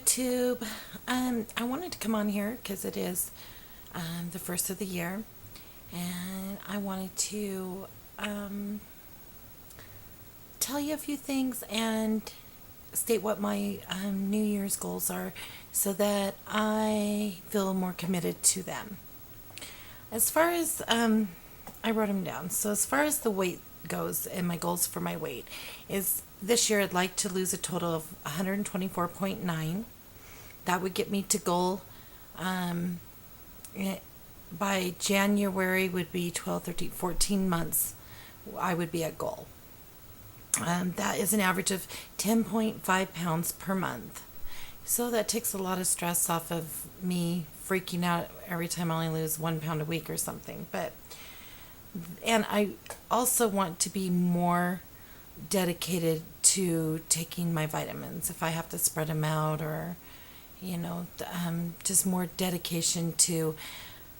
YouTube. I wanted to come on here because it is the first of the year, and I wanted to tell you a few things and state what my New Year's goals are so that I feel more committed to them. As far as, I wrote them down. So, as far as the weight goes and my goals for my weight, is this year I'd like to lose a total of 124.9. That would get me to goal. Eh, by January would be 12, 13, 14 months. I would be at goal. That is an average of 10.5 pounds per month. So that takes a lot of stress off of me freaking out every time I only lose 1 pound a week or something. And I also want to be more dedicated to taking my vitamins if I have to spread them out, or just more dedication to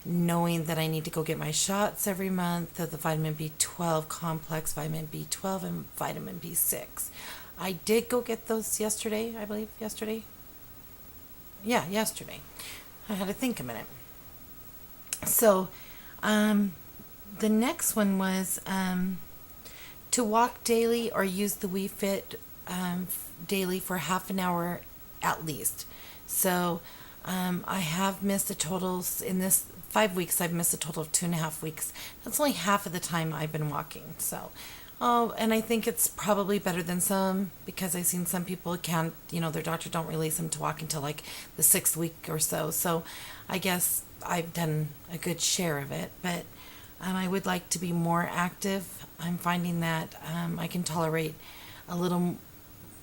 knowing that I need to go get my shots every month of the vitamin B12 complex, vitamin B12, and vitamin B6. I did go get those yesterday, I believe. Yesterday? Yeah, yesterday. I had to think a minute. So, the next one was to walk daily or use the Wii Fit daily for half an hour at least. So, I have missed a total in this 5 weeks. I've missed a total of 2.5 weeks. That's only half of the time I've been walking. So, and I think it's probably better than some, because I've seen some people can't, their doctor don't release them to walk until like the 6th week or so. So, I guess I've done a good share of it, but I would like to be more active. I'm finding that I can tolerate a little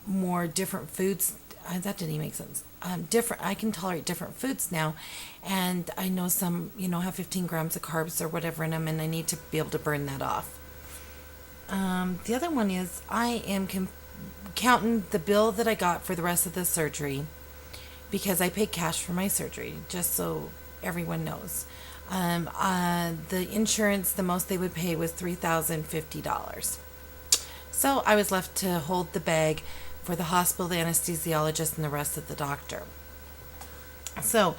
more different foods. That didn't even make sense. I can tolerate different foods now, and I know some, have 15 grams of carbs or whatever in them, and I need to be able to burn that off. The other one is I am counting the bill that I got for the rest of the surgery, because I paid cash for my surgery, just so everyone knows. The insurance, the most they would pay was $3,050. So I was left to hold the bag for the hospital, the anesthesiologist, and the rest of the doctor. So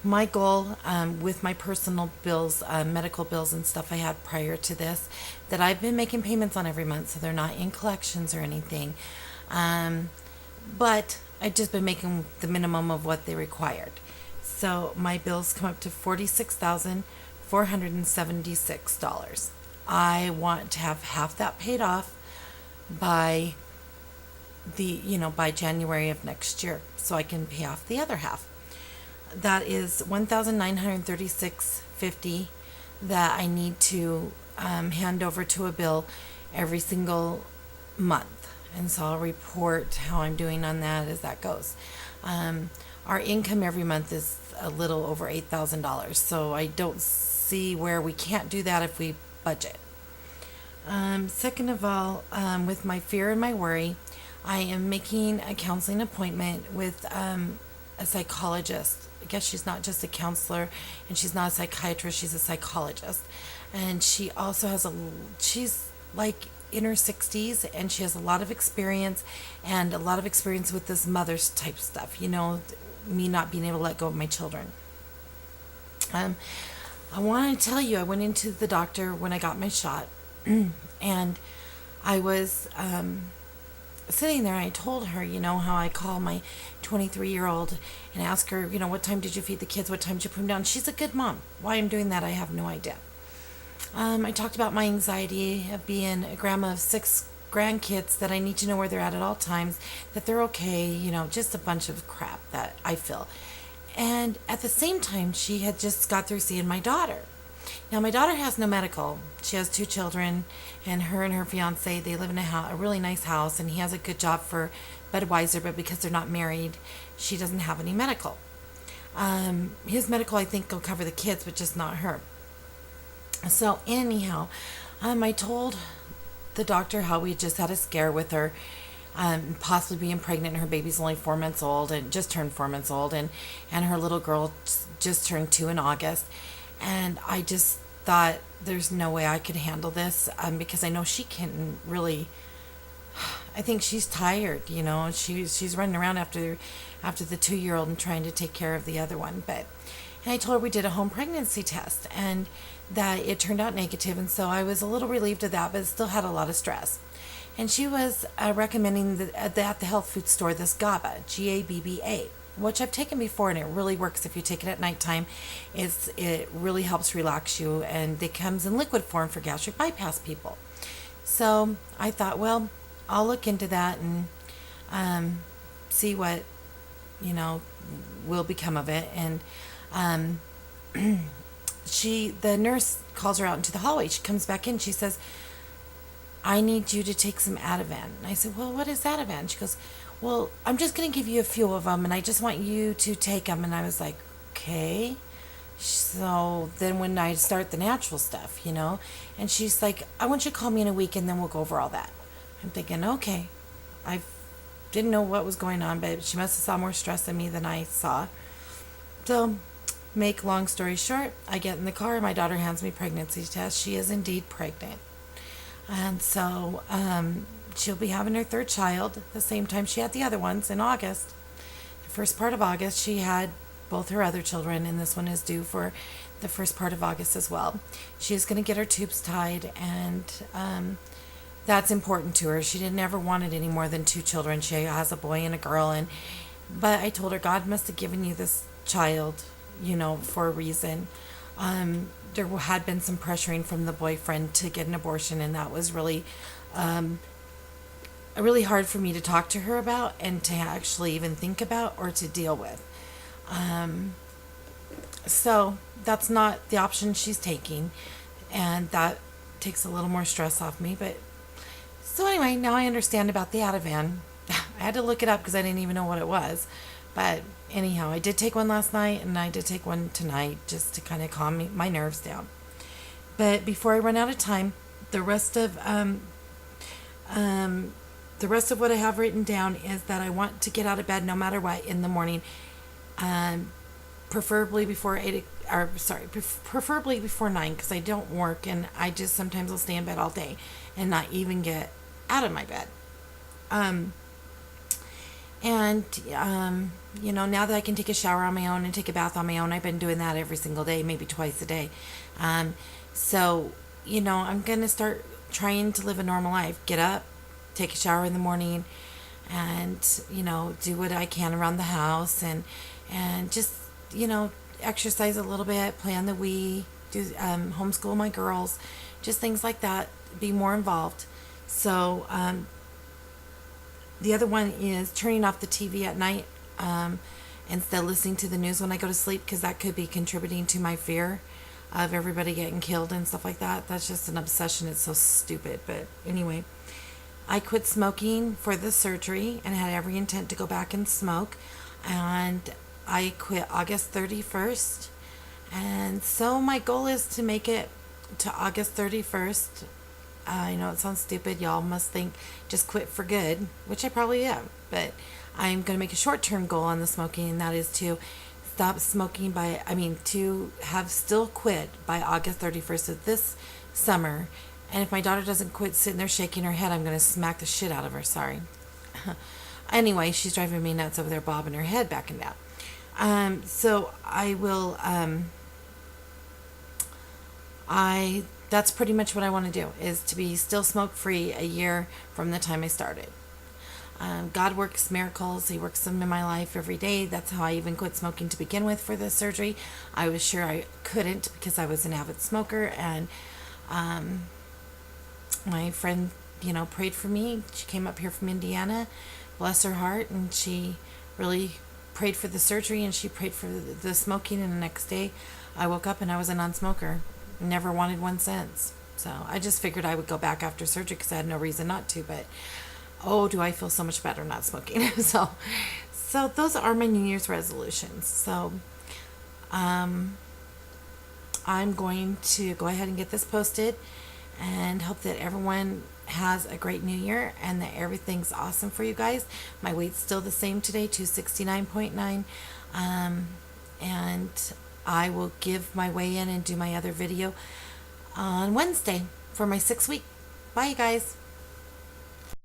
my goal, with my personal bills, medical bills and stuff I had prior to this, that I've been making payments on every month, so they're not in collections or anything. But I've just been making the minimum of what they required. So my bills come up to $46,476. I want to have half that paid off by by January of next year, so I can pay off the other half. That is $1,936.50 that I need to hand over to a bill every single month, and so I'll report how I'm doing on that as that goes. Our income every month is a little over $8,000, so I don't see where we can't do that if we budget. Second of all, with my fear and my worry, I am making a counseling appointment with a psychologist. I guess she's not just a counselor, and she's not a psychiatrist, she's a psychologist. And she also she's like in her 60s, and she has a lot of experience, with this mother's type stuff, me not being able to let go of my children. I want to tell you, I went into the doctor when I got my shot, and I was sitting there, and I told her, how I call my 23-year-old and ask her, what time did you feed the kids? What time did you put them down? She's a good mom. Why I'm doing that, I have no idea. I talked about my anxiety of being a grandma of 6 grandkids, that I need to know where they're at all times, that they're okay, just a bunch of crap that I feel. And at the same time, she had just got through seeing my daughter. Now, my daughter has no medical. She has 2 children, and her fiance, they live in a really nice house, and he has a good job for Budweiser, but because they're not married, she doesn't have any medical. His medical, I think, will cover the kids, but just not her. So anyhow, I told the doctor how we just had a scare with her, possibly being pregnant, and her baby's only 4 months old, and just turned 4 months old, and her little girl just turned 2 in August. And I just thought, there's no way I could handle this, because I know she can really, I think she's tired, she's running around after the 2-year-old and trying to take care of the other one. And I told her we did a home pregnancy test and that it turned out negative, and so I was a little relieved of that, but still had a lot of stress. And she was recommending at the health food store this GABA, GABBA, which I've taken before, and it really works if you take it at nighttime. It really helps relax you, and it comes in liquid form for gastric bypass people. So I thought, well, I'll look into that and see what will become of it. And the nurse calls her out into the hallway. She comes back in. She says, "I need you to take some Ativan." And I said, "Well, what is Ativan?" She goes, "Well, I'm just going to give you a few of them, and I just want you to take them." And I was like, "Okay." So then when I start the natural stuff, and she's like, "I want you to call me in a week, and then we'll go over all that." I'm thinking, okay. I didn't know what was going on, but she must have saw more stress in me than I saw. So, make long story short, I get in the car, my daughter hands me pregnancy test. She is indeed pregnant. And so she'll be having her third child the same time she had the other ones in August. The first part of August, she had both her other children, and this one is due for the first part of August as well. She is going to get her tubes tied, and that's important to her. She didn't ever want it any more than 2 children. She has a boy and a girl, but I told her God must have given you this child, for a reason. There had been some pressuring from the boyfriend to get an abortion, and that was really hard for me to talk to her about and to actually even think about or to deal with. So that's not the option she's taking, and that takes a little more stress off me. But so anyway, now I understand about the Ativan. I had to look it up because I didn't even know what it was. But anyhow, I did take one last night, and I did take one tonight just to kind of calm my nerves down. But before I run out of time, the rest of what I have written down is that I want to get out of bed no matter what in the morning, preferably before preferably before 9, because I don't work, and I just sometimes will stay in bed all day and not even get out of my bed. Now that I can take a shower on my own and take a bath on my own, I've been doing that every single day, maybe twice a day. So, I'm going to start trying to live a normal life. Get up, take a shower in the morning, and, do what I can around the house, and just, exercise a little bit, play on the Wii, do homeschool my girls, just things like that, be more involved. So, the other one is turning off the TV at night instead of listening to the news when I go to sleep, because that could be contributing to my fear of everybody getting killed and stuff like that. That's just an obsession. It's so stupid. But anyway, I quit smoking for the surgery and had every intent to go back and smoke. And I quit August 31st. And so my goal is to make it to August 31st. I know it sounds stupid. Y'all must think just quit for good, which I probably am. But I'm going to make a short-term goal on the smoking, and that is to stop smoking to have still quit by August 31st of this summer. And if my daughter doesn't quit sitting there shaking her head, I'm going to smack the shit out of her. Sorry. Anyway, she's driving me nuts over there, bobbing her head back and down. So I will, that's pretty much what I want to do, is to be still smoke-free a year from the time I started. God works miracles. He works them in my life every day. That's how I even quit smoking to begin with for the surgery. I was sure I couldn't because I was an avid smoker, and my friend, prayed for me. She came up here from Indiana, bless her heart, and she really prayed for the surgery, and she prayed for the smoking, and the next day I woke up and I was a non-smoker. Never wanted one since. So I just figured I would go back after surgery because I had no reason not to, but do I feel so much better not smoking. so those are my New Year's resolutions. So I'm going to go ahead and get this posted and hope that everyone has a great new year and that everything's awesome for you guys. My weight's still the same today, 269.9. And I will give my weigh in and do my other video on Wednesday for my 6th week. Bye, you guys.